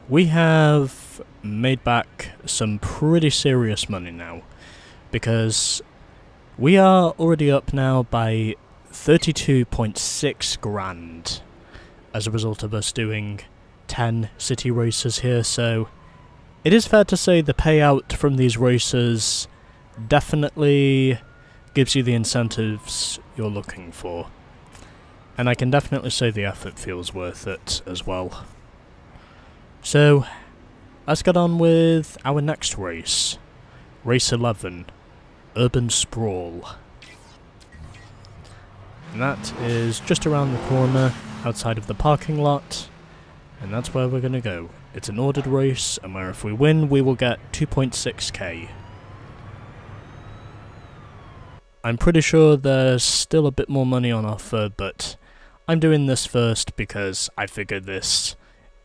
we have made back some pretty serious money now, because we are already up now by 32.6 grand as a result of us doing 10 city races here, so it is fair to say the payout from these races definitely gives you the incentives you're looking for. And I can definitely say the effort feels worth it as well. So, let's get on with our next race. Race 11, Urban Sprawl. And that is just around the corner, outside of the parking lot, and that's where we're gonna go. It's an ordered race, and where if we win, we will get 2.6k. I'm pretty sure there's still a bit more money on offer, but I'm doing this first because I figure this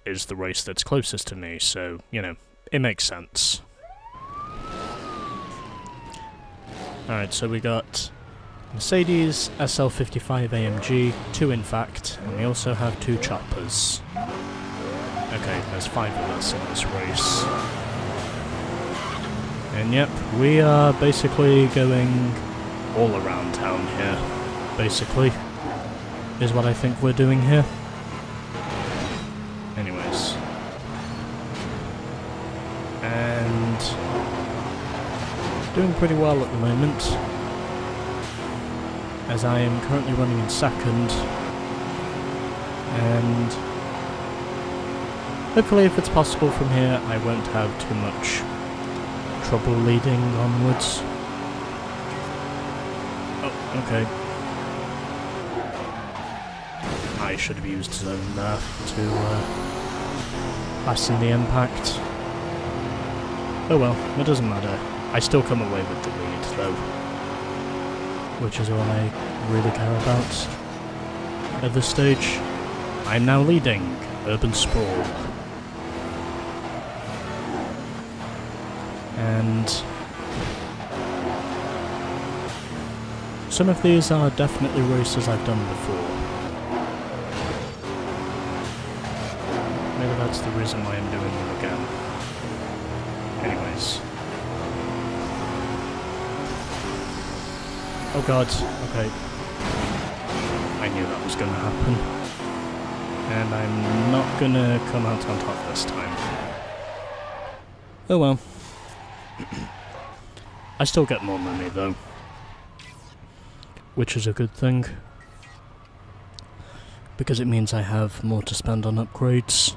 is the race that's closest to me, so, you know, it makes sense. Alright, so we got Mercedes SL55 AMG, 2 in fact, and we also have 2 choppers. Okay, there's 5 of us in this race. And yep, we are basically going all around town here, basically, is what I think we're doing here. Anyways. And doing pretty well at the moment, as I am currently running in second, and hopefully if it's possible from here I won't have too much trouble leading onwards. Oh, okay. I should have used zone there to lessen the impact. Oh well, it doesn't matter. I still come away with the lead though, which is all I really care about at this stage. I'm now leading Urban Sprawl. And some of these are definitely races I've done before. Maybe that's the reason why I'm doing them again. Anyways. Oh god, okay. I knew that was gonna happen. And I'm not gonna come out on top this time. Oh well. I still get more money though, which is a good thing, because it means I have more to spend on upgrades.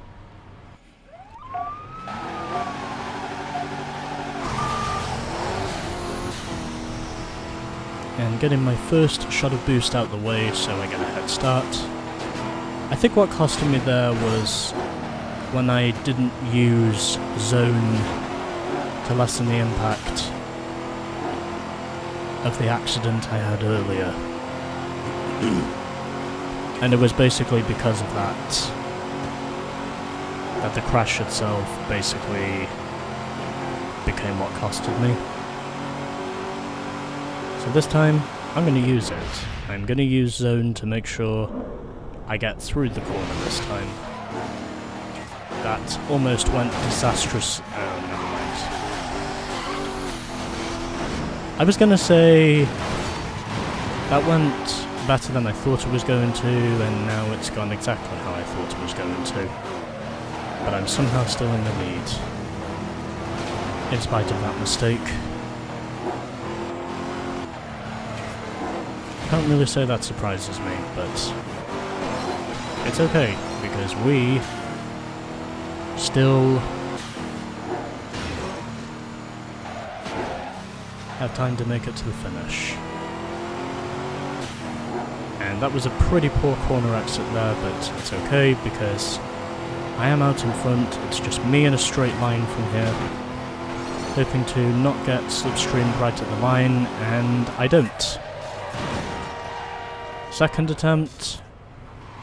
And getting my first shot of boost out the way so I get a head start. I think what costed me there was when I didn't use zone to lessen the impact of the accident I had earlier. And it was basically because of that the crash itself basically became what costed me. So this time, I'm going to use it. I'm going to use zone to make sure I get through the corner this time. That almost went disastrous. Oh, never mind. I was going to say that went better than I thought it was going to, and now it's gone exactly how I thought it was going to. But I'm somehow still in the lead, in spite of that mistake. Can't really say that surprises me, but it's okay, because we still have time to make it to the finish. And that was a pretty poor corner exit there, but it's okay, because I am out in front. It's just me in a straight line from here, hoping to not get slipstreamed right at the line, and I don't. Second attempt,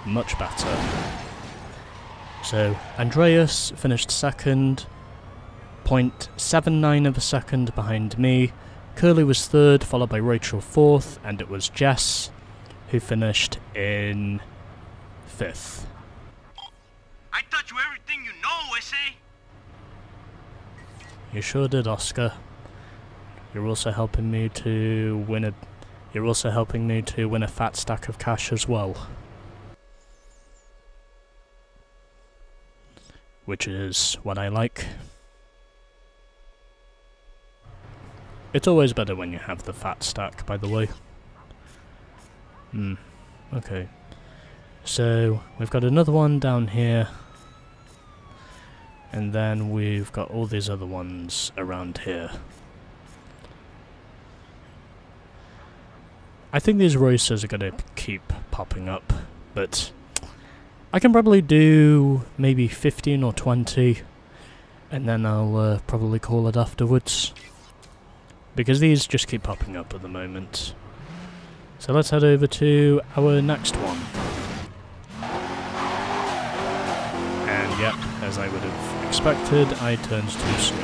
much better. So, Andreas finished second, 0.79 of a second behind me. Curly was third, followed by Rachel fourth, and it was Jess who finished in fifth. I taught you everything you know I say? You sure did, Oscar. You're also helping me to win a... You're also helping me to win a fat stack of cash as well. Which is what I like. It's always better when you have the fat stack, by the way. Okay. So, we've got another one down here. And then we've got all these other ones around here. I think these racers are going to keep popping up, but I can probably do maybe 15 or 20, and then I'll probably call it afterwards. Because these just keep popping up at the moment. So let's head over to our next one. And yep, as I would have expected, I turned too soon.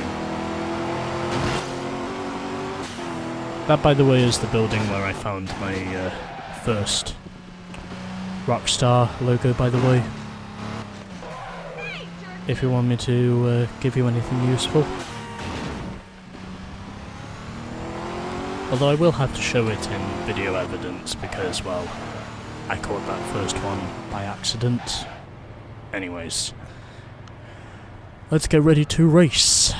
That, by the way, is the building where I found my first Rockstar logo, by the way. If you want me to give you anything useful. Although I will have to show it in video evidence because, well, I caught that first one by accident. Anyways, let's get ready to race.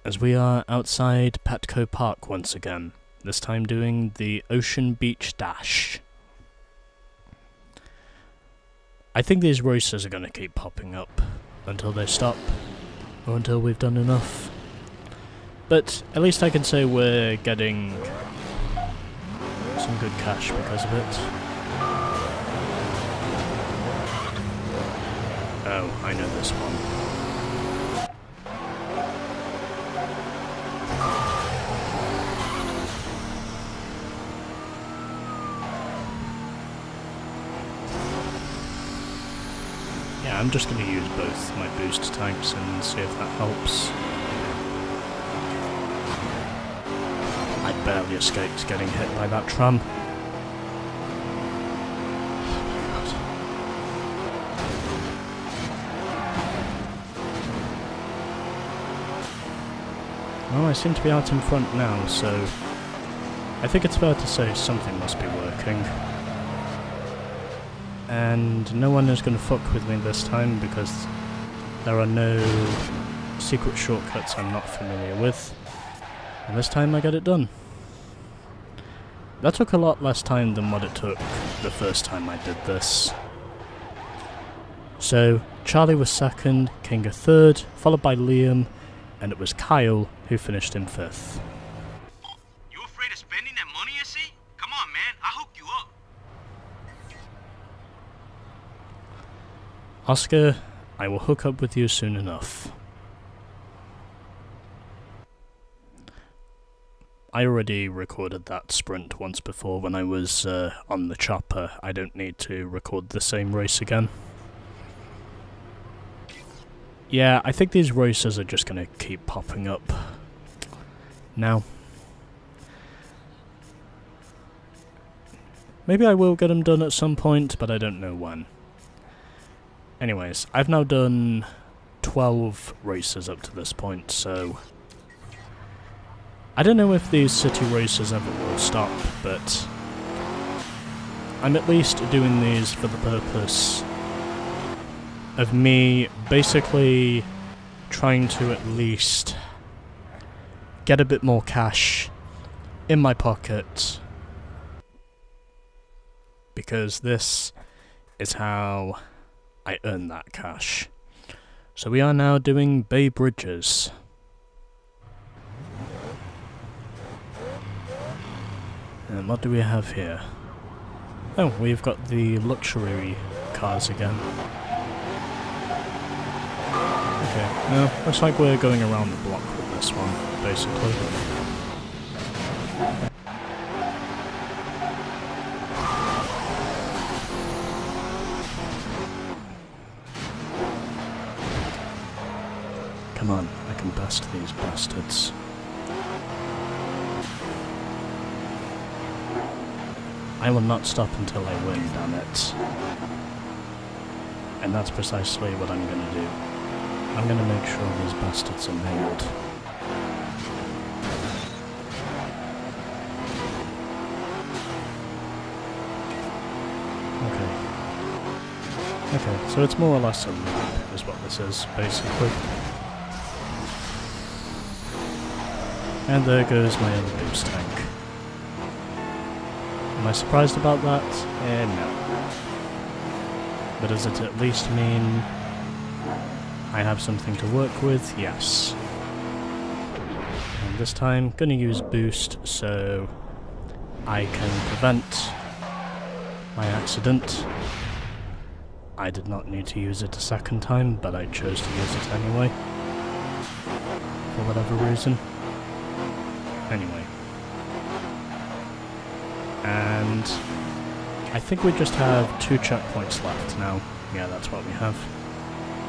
As we are outside Petco Park once again, this time doing the Ocean Beach Dash. I think these races are going to keep popping up until they stop, or until we've done enough. But at least I can say we're getting some good cash because of it. Oh, I know this one. Yeah, I'm just going to use both my boost types and see if that helps. I barely escaped getting hit by that tram. Well, I seem to be out in front now, so I think it's fair to say something must be working. And no one is going to fuck with me this time because there are no secret shortcuts I'm not familiar with. And this time I get it done. That took a lot less time than what it took the first time I did this. So, Charlie was second, King a third, followed by Liam, and it was Kyle who finished in fifth. You afraid of spending that money, I see? Come on, man, I'll hook you up. Oscar, I will hook up with you soon enough. I already recorded that sprint once before when I was on the chopper. I don't need to record the same race again. Yeah, I think these races are just going to keep popping up now. Maybe I will get them done at some point, but I don't know when. Anyways, I've now done 12 races up to this point, so I don't know if these city races ever will stop, but I'm at least doing these for the purpose of me basically trying to at least get a bit more cash in my pocket, because this is how I earn that cash. So we are now doing Bay Bridges. And what do we have here? Oh, we've got the luxury cars again. Okay, no, looks like we're going around the block with this one, basically. Come on, I can best these bastards. I will not stop until I win, damn it. And that's precisely what I'm going to do. I'm going to make sure these bastards are nailed. Okay, so it's more or less a loop, is what this is, basically. And there goes my other boost tank. Am I surprised about that? No. But does it at least mean I have something to work with? Yes. And this time, gonna use boost so I can prevent my accident. I did not need to use it a second time, but I chose to use it anyway. For whatever reason. Anyway. And I think we just have 2 checkpoints left now. Yeah, that's what we have.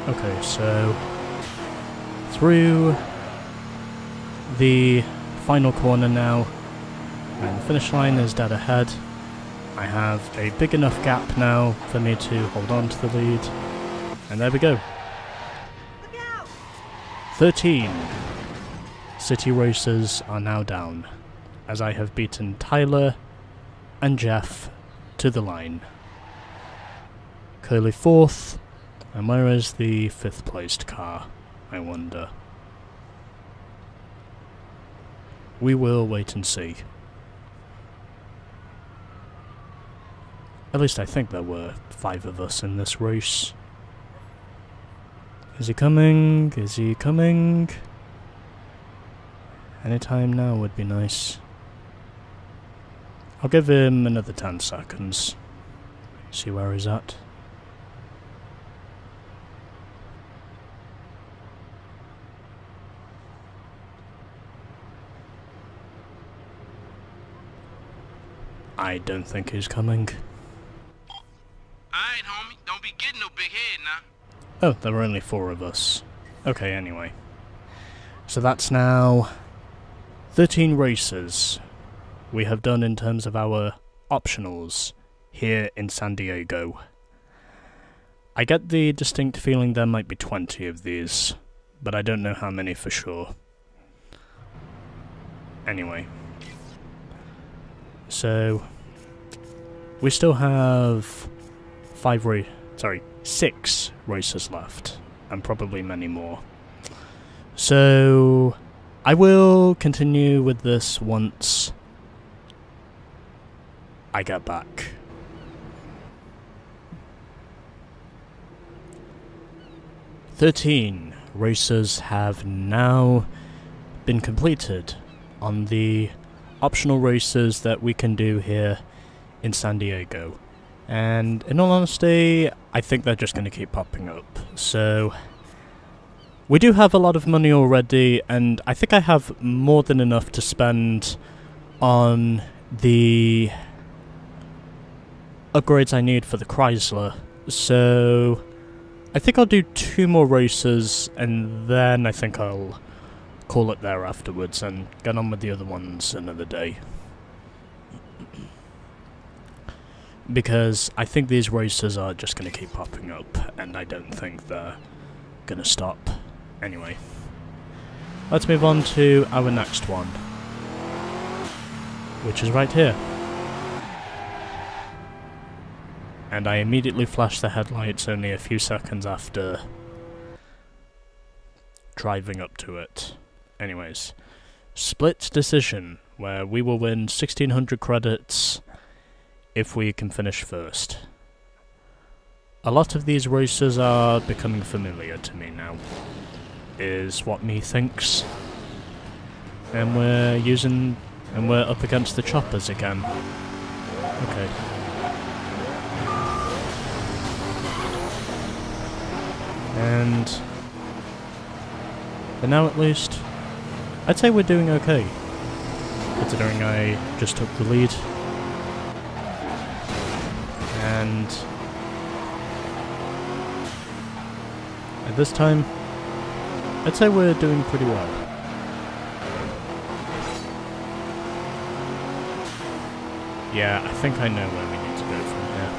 Okay, so through the final corner now, and the finish line is dead ahead. I have a big enough gap now for me to hold on to the lead. And there we go. 13 city racers are now down, as I have beaten Tyler and Jeff to the line. Curly 4th, and where is the 5th placed car, I wonder? We will wait and see. At least I think there were 5 of us in this race. Is he coming? Is he coming? Any time now would be nice. I'll give him another 10 seconds. See where he's at. I don't think he's coming. Alright, homie. Don't be getting no big head now. Oh, there were only 4 of us. Okay, anyway. So that's now 13 races we have done in terms of our optionals here in San Diego. I get the distinct feeling there might be 20 of these, but I don't know how many for sure. Anyway. So we still have 6 races left, and probably many more. So I will continue with this once I get back. "13 races have now been completed on the optional races that we can do here in San Diego. And in all honesty, I think they're just going to keep popping up. So we do have a lot of money already, and I think I have more than enough to spend on the upgrades I need for the Chrysler. So I think I'll do 2 more races, and then I think I'll call it there afterwards and get on with the other ones another day. Because I think these races are just going to keep popping up, and I don't think they're going to stop. Anyway, let's move on to our next one, which is right here. And I immediately flashed the headlights only a few seconds after driving up to it. Anyways, split decision, where we will win 1600 credits if we can finish first. A lot of these races are becoming familiar to me now, is what me thinks. And we're up against the choppers again. Okay. And for now at least, I'd say we're doing okay, considering I just took the lead. And at this time, I'd say we're doing pretty well. Yeah, I think I know where we need to go from here.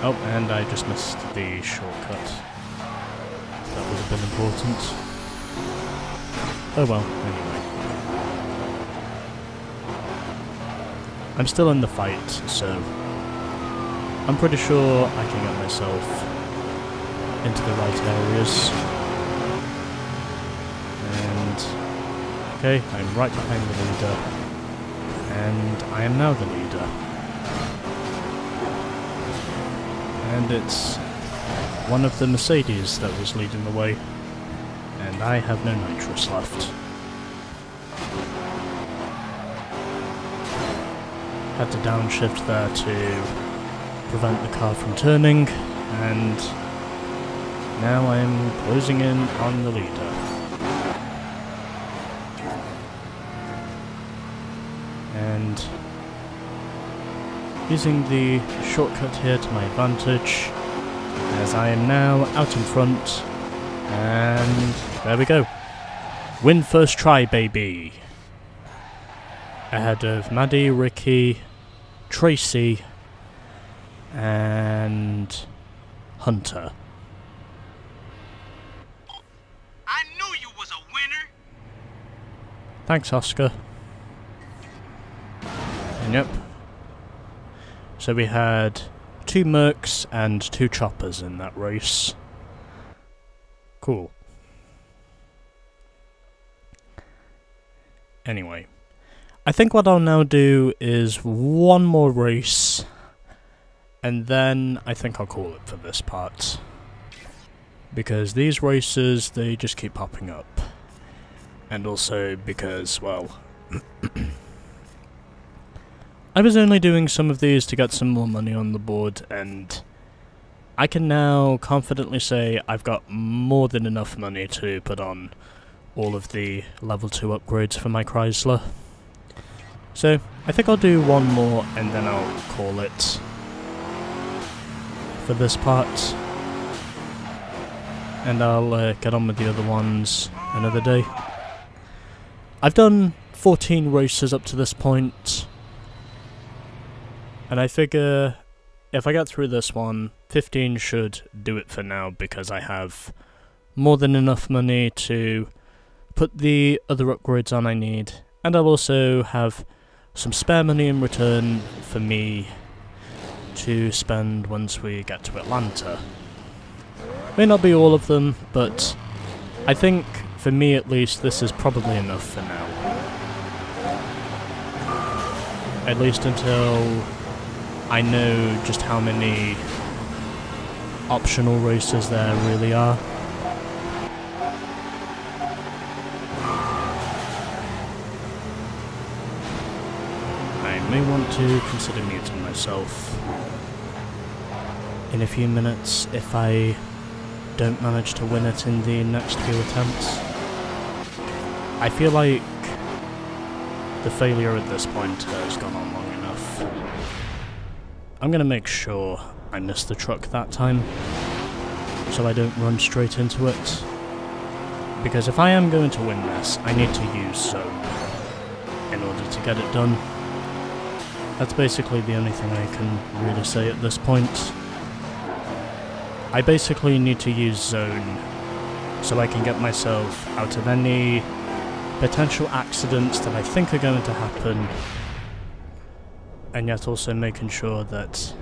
Oh, and I just missed the shortcut. That would have been important. Oh well, anyway. I'm still in the fight, so I'm pretty sure I can get myself into the right areas. And okay, I'm right behind the leader. And I am now the leader. And it's one of the Mercedes that was leading the way. And I have no nitrous left. Had to downshift there to prevent the car from turning, and now I'm closing in on the leader. And using the shortcut here to my advantage, as I am now out in front, and there we go. Win first try, baby! Ahead of Maddie, Ricky, Tracy, and Hunter. I knew you was a winner. Thanks, Oscar. And yep. So we had 2 Mercs and 2 Choppers in that race. Cool. Anyway, I think what I'll now do is one more race, and then I think I'll call it for this part. Because these races, they just keep popping up. And also because, well, I was only doing some of these to get some more money on the board, and I can now confidently say I've got more than enough money to put on all of the level 2 upgrades for my Chrysler. So, I think I'll do one more and then I'll call it for this part. And I'll get on with the other ones another day. I've done 14 races up to this point, and I figure if I get through this one, 15 should do it for now, because I have more than enough money to put the other upgrades on I need, and I'll also have some spare money in return for me to spend once we get to Atlanta. May not be all of them, but I think, for me at least, this is probably enough for now. At least until I know just how many optional races there really are. I may want to consider muting myself in a few minutes if I don't manage to win it in the next few attempts. I feel like the failure at this point has gone on long enough. I'm gonna make sure I miss the truck that time, so I don't run straight into it. Because if I am going to win this, I need to use zone in order to get it done. That's basically the only thing I can really say at this point. I basically need to use zone so I can get myself out of any potential accidents that I think are going to happen, and yet also making sure that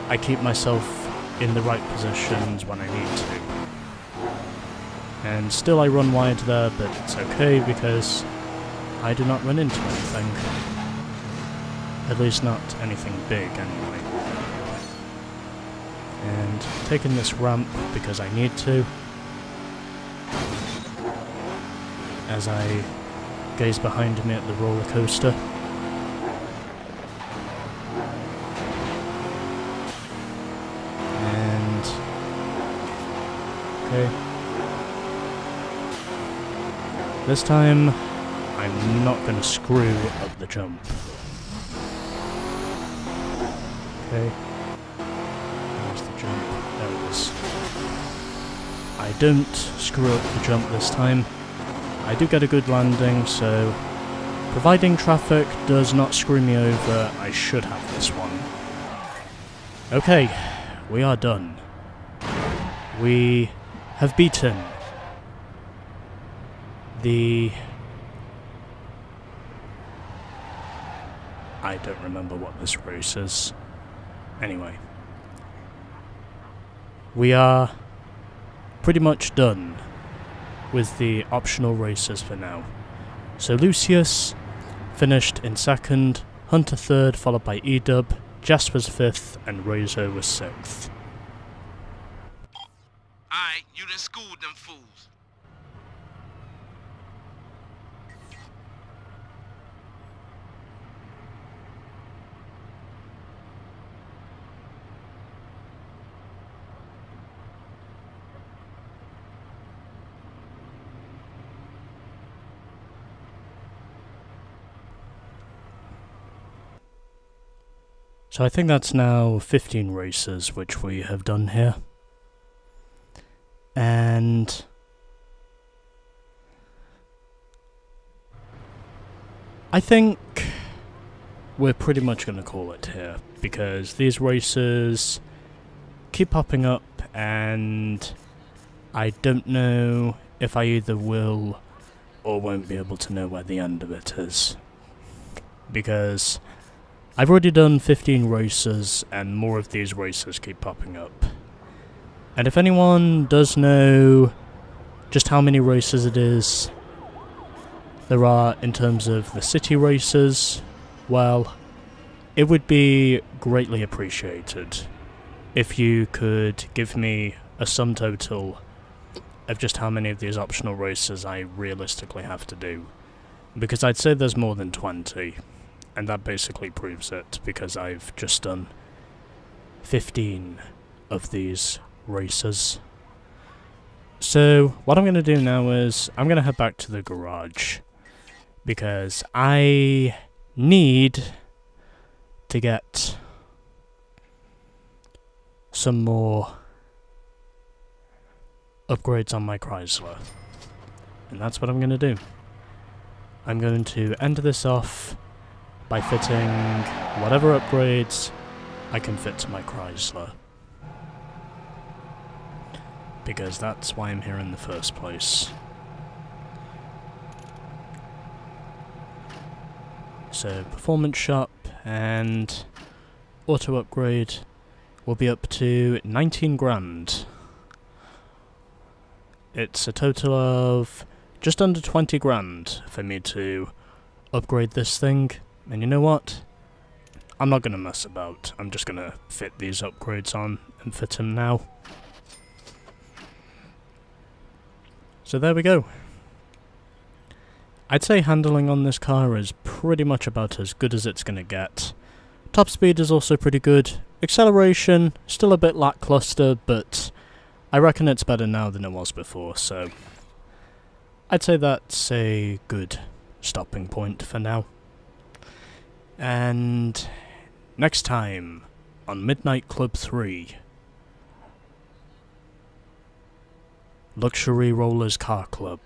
I keep myself in the right positions when I need to. And still I run wide there, but it's okay because I do not run into anything. At least not anything big anyway. And taking this ramp because I need to, as I gaze behind me at the roller coaster. And okay, this time I'm not going to screw up the jump. Okay. Jump. There it is. I don't screw up the jump this time. I do get a good landing, so providing traffic does not screw me over, I should have this one. Okay, we are done. We have beaten the... I don't remember what this race is. Anyway. We are pretty much done with the optional races for now. So Lucius finished in 2nd, Hunter 3rd, followed by Edub, Jess was 5th, and Rezo was 6th. Alright, you done schooled them fools. So I think that's now 15 races which we have done here. And I think we're pretty much going to call it here, because these races keep popping up and I don't know if I either will or won't be able to know where the end of it is. Because I've already done 15 races and more of these races keep popping up. And if anyone does know just how many races it is there are in terms of the city races, well, it would be greatly appreciated if you could give me a sum total of just how many of these optional races I realistically have to do. Because I'd say there's more than 20, and that basically proves it, because I've just done 15 of these races. So what I'm going to do now is I'm going to head back to the garage, because I need to get some more upgrades on my Chrysler, and that's what I'm going to do. I'm going to end this off by fitting whatever upgrades I can fit to my Chrysler, because that's why I'm here in the first place. So performance shop and auto upgrade will be up to 19 grand. It's a total of just under 20 grand for me to upgrade this thing. And you know what? I'm not going to mess about. I'm just going to fit these upgrades on and fit them now. So there we go. I'd say handling on this car is pretty much about as good as it's going to get. Top speed is also pretty good. Acceleration, still a bit lackluster, but I reckon it's better now than it was before, so I'd say that's a good stopping point for now. And next time on Midnight Club 3, Luxury Rollers Car Club.